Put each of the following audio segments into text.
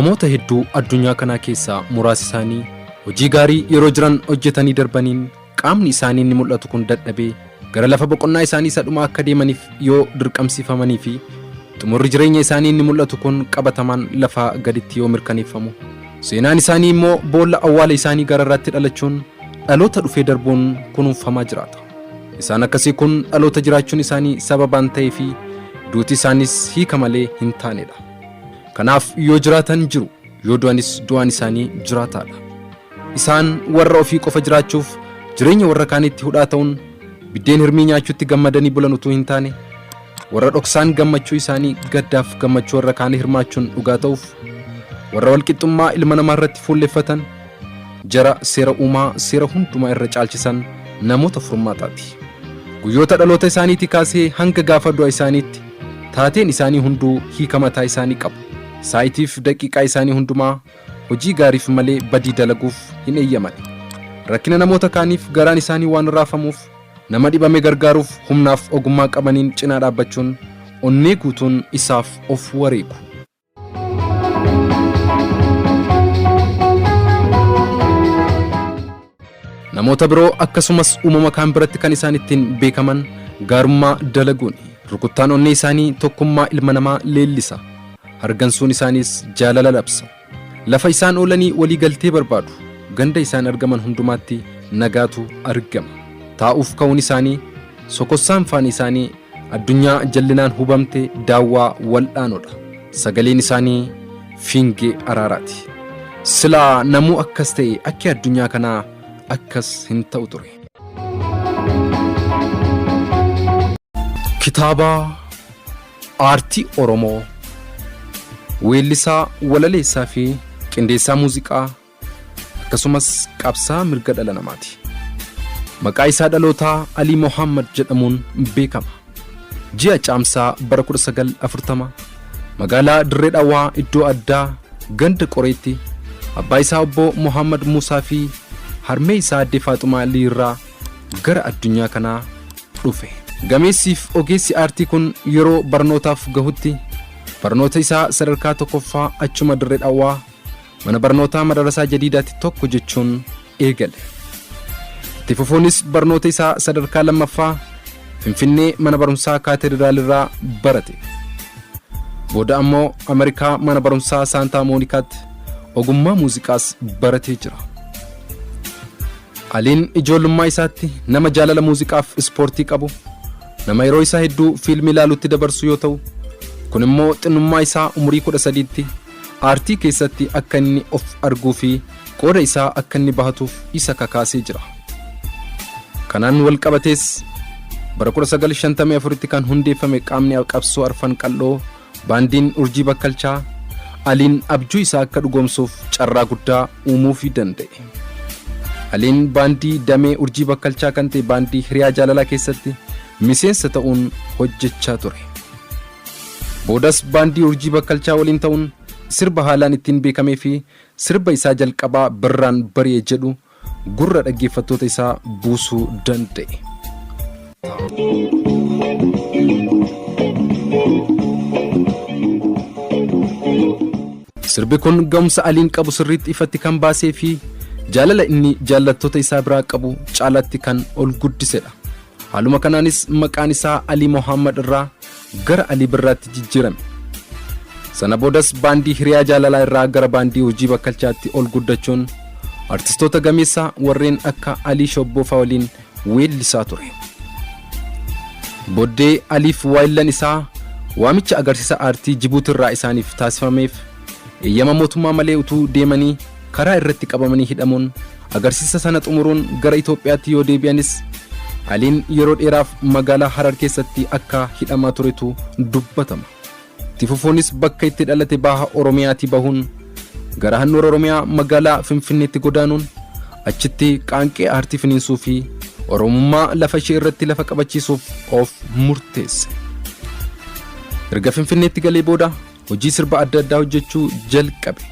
namoota hedduu addunyaa kanaa keessaa muraasa isaanii hojii gaarii yeroo jiran hojjetanii darbaniin qaamni isaanii inni mul'atu kun dadhabee gara lafa boqonnaa isaanii isa dhumaa akka deemaniif yoo dirqamsiifamanii fi xumurri jireenya isaanii inni mul'atu kun qabatamaan lafa gaditti yoo mirkaneeffamu seenaan isaanii immoo boolla awwaala isaanii gararraatti dhalachuun dhaloota dhufee darbuun kunuunfamaa jiraata. Isaan akkasii kun dhaloota jiraachuun isaanii sababaan ta'ee fi duuti isaanis hiika malee hin taanedha. Kanaaf yoo jiraatan jiru yoo du'anis du'aan isaanii jiraataadha. Isaan warra ofii qofa jiraachuuf jireenya warra kaanitti hudhaa ta'uun biddeen hirmii nyaachuutti gammadanii bulan utuu hin taane warra dhoksaan gammachuu isaanii gaddaaf gammachuu warra kaanii hirmaachuun dhugaa ta'uuf warra walqixxummaa ilma namaa irratti fuulleffatan jara seera uumaa seera hundumaa irra caalchisan namoota furmaataati. Guyyoota dhaloota isaaniitii kaasee hanga gaafa du'a isaaniitti taateen isaanii hunduu hiika mataa isaanii qabu. Saayitiif daqiiqaa isaanii hundumaa hojii gaariif malee badii dalaguuf hin eeyyaman. Rakkina namoota kaaniif garaan isaanii waan raafamuuf nama dhibame gargaaruuf humnaaf ogummaa qabaniin cinaa dhaabbachuun onnee guutuun isaaf of wareegu. Namoota biroo akkasumas uumama kaan biratti kan isaan ittiin beekaman gaarummaa dalaguun rukuttaan onnee isaanii tokkummaa ilma namaa leellisa. Hargansuun isaaniis jaalala labsa. Lafa isaan oolanii walii galtee barbaadu. Ganda isaan argaman hundumaatti nagaatu argama. Taa'uuf ka'uun isaanii sokossaan faana isaanii addunyaa jallinaan hubamte daawwaa wal'aanodha. Sagaleen isaanii fiingee araaraati. Silaa namuu akkas ta'e akki addunyaa kanaa akkas hin ta'u ture. Kitaaba Aartii Oromoo weellisaa walaleessaa fi qindeessaa muuziqaa akkasumas qabsaa mirga dhala namaati. Maqaa isaa dhalootaa Alii Mohammad jedhamuun beekama. Ji'a Caamsaa bara 1940 magaalaa Dirree Dhawaa iddoo addaa ganda Qoreetti abbaa isaa obbo Mohammad Muusaa fi harmee isaa addee Faaxumaa Alii irraa gara addunyaa kanaa dhufe. Gameessiif ogeessi aartii kun yeroo barnootaaf gahutti barnoota isaa sadarkaa tokkoffaa achuma Dirree Dhawaa mana barnootaa Madarasaa Jadiidaatti tokko jechuun eegale. Itti fufuunis barnoota isaa sadarkaa lammaffaa Finfinnee mana barumsaa Kaatedraalirraa barate. Booda ammoo Ameerikaa mana barumsaa Saantaa Moonikaatti ogummaa muuziqaas baratee jira. Aliin ijoollummaa isaatti nama jaalala muuziqaaf ispoortii qabu, nama yeroo isaa hedduu fiilmii ilaaluutti dabarsu yoo ta'u, kun immoo xinnummaa isaa umurii 13tti aartii keessatti akka inni of arguu fi qooda isaa akka inni bahatuuf isa kakaasee jira. Kanaan wal qabatees bara 1954tti kan hundeeffame qaamni qabsoo arfan qal'oo baandiin Urjii Bakkalchaa Aliin abjuu isaa akka dhugoomsuuf carraa guddaa uumuufii danda'e. Aliin baandii damee Urjii Bakkalchaa kan ta'e baandii Hiriyaa Jaalalaa keessatti miseensa ta'uun hojjechaa ture. Boodas baandii Urjii Bakkalchaa waliin ta'uun sirba haalaan ittiin beekamee fi sirba isaa jalqabaa Birraan Bari'e jedhu gurra dhaggeeffattoota isaa buusuu danda'e. Sirbi kun ga'umsa Aliin qabu sirriitti ifatti kan baasee fi jaalala inni jaallattoota isaa biraa qabu caalatti kan ol guddisedha. Haaluma kanaanis maqaan isaa Alii Mohammad irraa gara Alii Birraatti jijjiirame. Sana boodas baandii Hiriyaa Jaalalaa irraa gara baandii Urjii Bakkalchaatti ol guddachuun artistoota gameessaa warreen akka Alii Shobboo waliin weellisaa ture. Booddee Aliif waayillan isaa waamicha agarsiisa aartii Jibuutii irraa isaaniif taasifameef eeyyama mootummaa malee utuu deemanii karaa irratti qabamanii hidhamuun agarsiisa sana xumuruun gara Itoophiyaatti yoo deebi'anis Aliin yeroo dheeraaf magaalaa Harar keessatti akka hidhamaa turetu dubbatama. Itti fufuunis bakka itti dhalate baha Oromiyaatti bahuun gara handhuura Oromiyaa magaalaa Finfinneetti godaanuun achitti qaanqee aartii finiinsuu fi Oromummaa lafa ishee irratti lafa qabachiisuuf of murteesse. Erga Finfinneetti galee booda hojii sirba adda addaa hojjechuu jalqabe.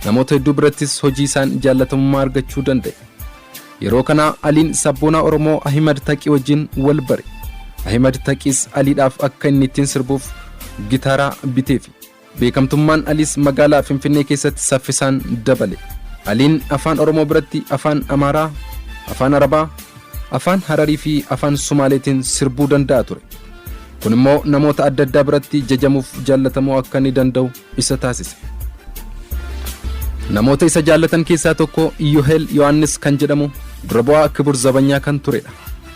Namoota hedduu birattis hojii isaan jaallatamummaa argachuu danda'e. Yeroo kana Aliin sabboonaa Oromoo Ahimad Taqii wajjin wal bare. Ahimad Taqiis Aliidhaaf akka inni ittiin sirbuuf gitaaraa biteef beekamtummaan Aliis magaalaa Finfinnee keessatti saffisaan dabale. Aliin afaan Oromoo biratti afaan Amaaraa, afaan Arabaa, afaan Hararii fi afaan Sumaaleetiin sirbuu danda'a ture. Kun immoo namoota adda addaa biratti jajamuuf jaallatamoo akka inni danda'u isa taasise. Namoota isa jaallatan keessaa tokko Iyyoohel Yohaannis kan jedhamu dura bu'aa Kibur Zabanyaa kan turedha.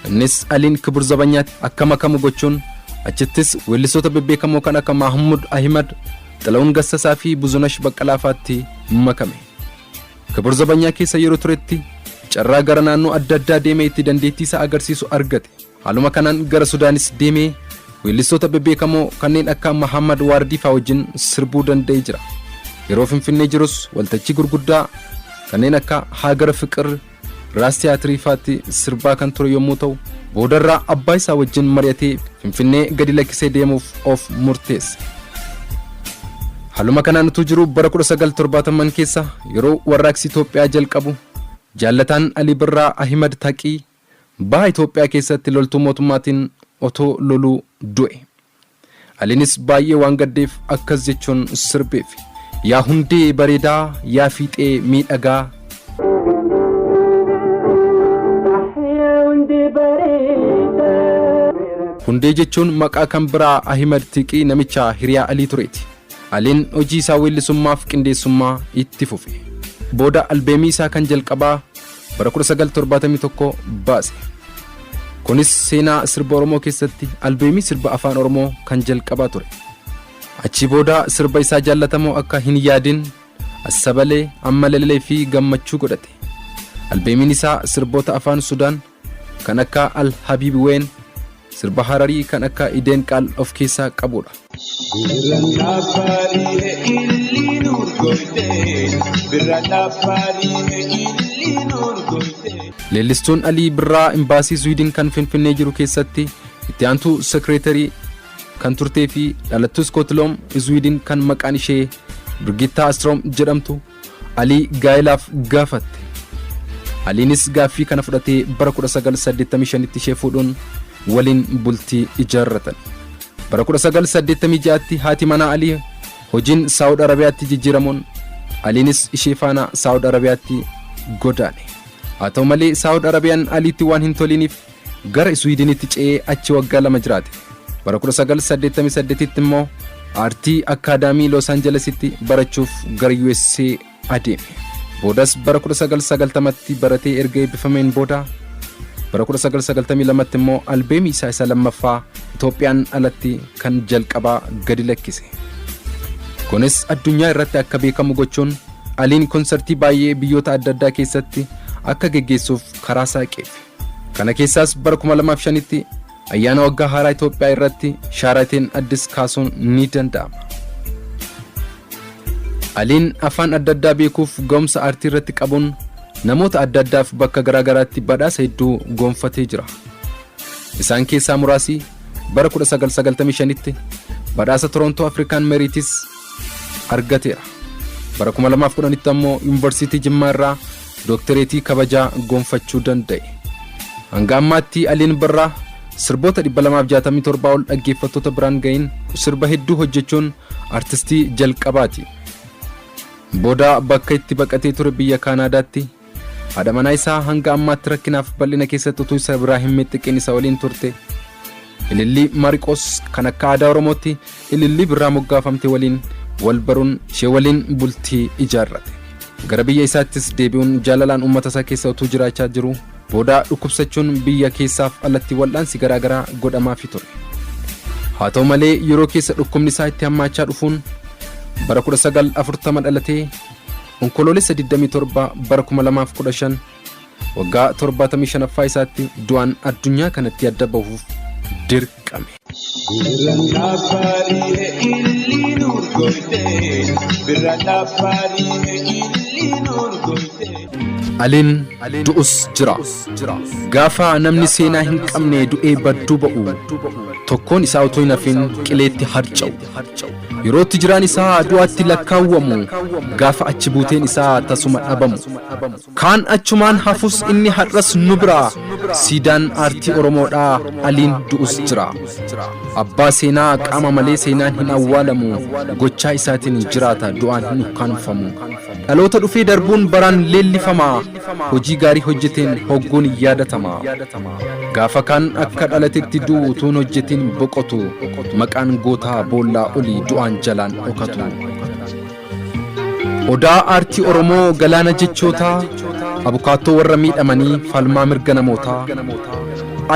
Innis Aliin Kibur Zabanyaatti akka makamu gochuun achittis weellisoota bebbeekamoo kan akka Mahmud Ahimad, Xilawun Gassasaa fi Buzunash Baqqalaa fa'aatti makame. Kibur Zabanyaa keessa yeroo turetti carraa gara naannoo adda addaa deemee itti dandeettii isaa agarsiisu argate. Haaluma kanaan gara Sudaanis deemee weellisoota bebbeekamoo kanneen akka Muhammad Wardii fa'aa wajjin sirbuu danda'ee jira. Yeroo Finfinnee jirus waltajjii gurguddaa kanneen akka Haagara Fiqir, Raas Tiyaatirii fa'aatti sirbaa kan ture yommuu ta'u, boodarraa abbaa isaa wajjin mari'atee Finfinnee gadi lakkisee deemuuf of murteesse. Haaluma kanaan utuu jiru bara 1970 keessa yeroo warraaqsi Itoophiyaa jalqabu jaallataan Alii Birraa Ahimad Taqii baha Itoophiyaa keessatti loltuu mootummaatiin otoo loluu du'e. Aliinis baay'ee waan gaddeef akkas jechuun sirbeef. Yaa hundee bareedaa, yaa fiixee miidhagaa. Hundee jechuun maqaa kan biraa Ahimad Taqii namicha hiriyaa Alii tureeti. Aliin hojii isaa weellisummaaf qindeessummaa itti fufe. Booda albeemii isaa kan jalqabaa bara 1971 baase. Kunis seenaa sirba Oromoo keessatti albeemii sirba afaan Oromoo kan jalqabaa ture. Achi booda sirba isaa jaallatamoo akka Hin Yaadin, Assabalee, Ammalalee fi Gammachuu godhate. Albeemiin isaa sirboota afaan Sudaan kan akka Al Habiib Ween, sirba Hararii kan akka Ideen Qaal of keessaa qabudha. Leellistuun Alii Birraa imbaasii Swiidin kan Finfinnee jiru keessatti itti aantuu sekreetarii kan turtee fi dhalattuu Iskootloom Swiidin kan maqaan ishee Birgittaa Astroom jedhamtu Alii gaa'ilaaf gaafatte. Aliinis gaaffii kana fudhatee bara 1985tti ishee fuudhuun waliin bultii ijaarratan. Bara 1986tti haati manaa Alii hojiin Saawud Arabiyaatti jijjiiramuun Aliinis ishee faana Saawud Arabiyaatti godaane. Haa ta'u malee Saawud Arabiyaan Aliitti waan hin toliniif gara Swiidinitti ce'ee achi waggaa 2 jiraate. Bara 1988tti immoo aartii akaadaamii Los Angelesitti barachuuf gara USA adeeme. Boodas bara 1990tti baratee erga eebbifameen booda bara 1992tti immoo albeemii isaa isa lammaffaa Itoophiyaan alatti kan jalqabaa gadi lakkise. Kunis addunyaa irratti akka beekamu gochuun Aliin konsertii baay'ee biyyoota adda addaa keessatti akka geggeessuuf karaa saaqeef. Kana keessaas bara 2005tti ayyaana waggaa haaraa Itoophiyaa irratti Shaarateen Addis kaasuun ni danda'ama. Aliin afaan adda addaa beekuuf ga'umsa aartii irratti qabuun namoota adda addaaf bakka garaagaraatti badhaasa hedduu gonfatee jira. Isaan keessaa muraasi bara 1995tti badhaasa Toronto African Meritis argateera. Bara 2010tti ammoo Yuunivarsiitii Jimmaa irraa dooktereetii kabajaa gonfachuu danda'e. Hanga ammaatti Aliin Birraa sirboota 267 ol dhaggeeffattoota biraan ga'iin sirba hedduu hojjechuun artistii jalqabaati. Booda bakka itti baqatee ture biyya Kaanaadaatti haadha manaa isaa hanga ammaatti rakkinaaf bal'ina keessatti utuu isa biraa hin meexxiqin isa waliin turte. Ilillii Mariqoos kan akka aadaa Oromootti ilillii birraa moggaafamte waliin wal baruun ishee waliin bultii ijaarrate. Gara biyya isaattis deebi'uun jaalalaan uummata isaa keessa utuu jiraachaa jiru booda dhukkubsachuun biyya keessaaf alatti wal'aansi garaagaraa godhamaafii ture. Haa ta'u malee yeroo keessa dhukkubni isaa itti hammaachaa dhufuun bara 1940 dhalatee onkoloolessa 27 bara 2015 waggaa 75ffaa isaatti du'aan addunyaa kanatti adda bahuuf dirqame. Aliin du'us jira. Gaafa namni seenaa hin qabne du'ee badduu ba'u tokkoon isaa otoo hin hafin qileetti harca'u. Yerootti jiraan isaa du'aatti lakkaawwamu gaafa achi buuteen isaa tasuma dhabamu. Kaan achumaan hafus inni har'as nu biraa siidaan aartii Oromoodhaa Aliin du'us jira. Abbaa seenaa qaama malee seenaan hin awwaalamu gochaa isaatiin jiraata du'aan hin ukkaanfamu. Dhaloota dhufee darbuun baraan leellifama hojii gaarii hojjeteen hogguun yaadatama. Gaafa kaan akka dhalatetti du'u tuun hojjetiin boqotu maqaan gootaa boollaa olii du'aan jalaan dhokatu. Odaa aartii Oromoo galaana jechootaa abukaattoo warra miidhamanii falmaa mirga namootaa.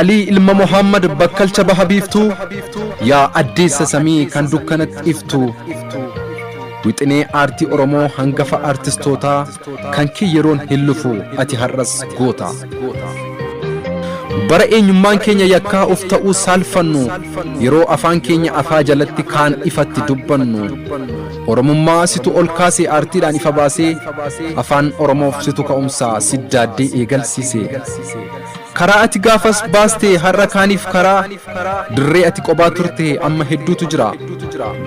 Alii ilma Muhammad bakkalcha baha biiftuu yaa addeessa samii kan dukkanatti iftu. Wixinee aartii Oromoo hangafa aartistootaa kan kee yeroon hin lufu ati har'as goota. Bara eenyummaan keenya yakkaa of ta'uu saalfannu yeroo afaan keenya afaa jalatti kaan ifatti dubbannu. Oromummaa situ ol kaasee aartiidhaan ifa baasee afaan Oromoof situ ka'umsaa siddaaddee eegalsiise. Karaa ati gaafas baastee har'a kaaniif karaa dirree ati qophaa turte amma hedduutu jira.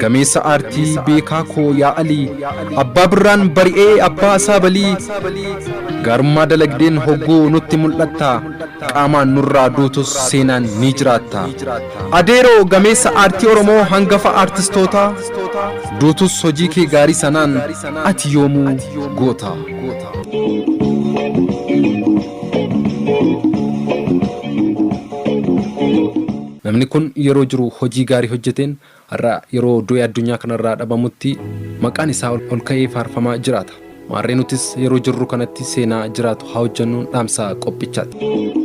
Gameessa aartii beekaa koo yaa Alii abbaa birraan bari'ee abbaa isaa balii. Gaarummaa dalagdeen hogguu nutti mul'atta qaamaan nurraa duutus seenaan ni jiraatta. Adeeroo gameessa aartii Oromoo hangafa aartistootaa duutus hojii kee gaarii sanaan ati yoomuu goota. Namni kun yeroo jiru hojii gaarii hojjeteen har'a yeroo du'e addunyaa kanarraa dhabamutti maqaan isaa ol ka'ee faarfamaa jiraata. Maarree nutis yeroo jirru kanatti seenaa jiraatu haa hojjennuun dhaamsa qophichaati.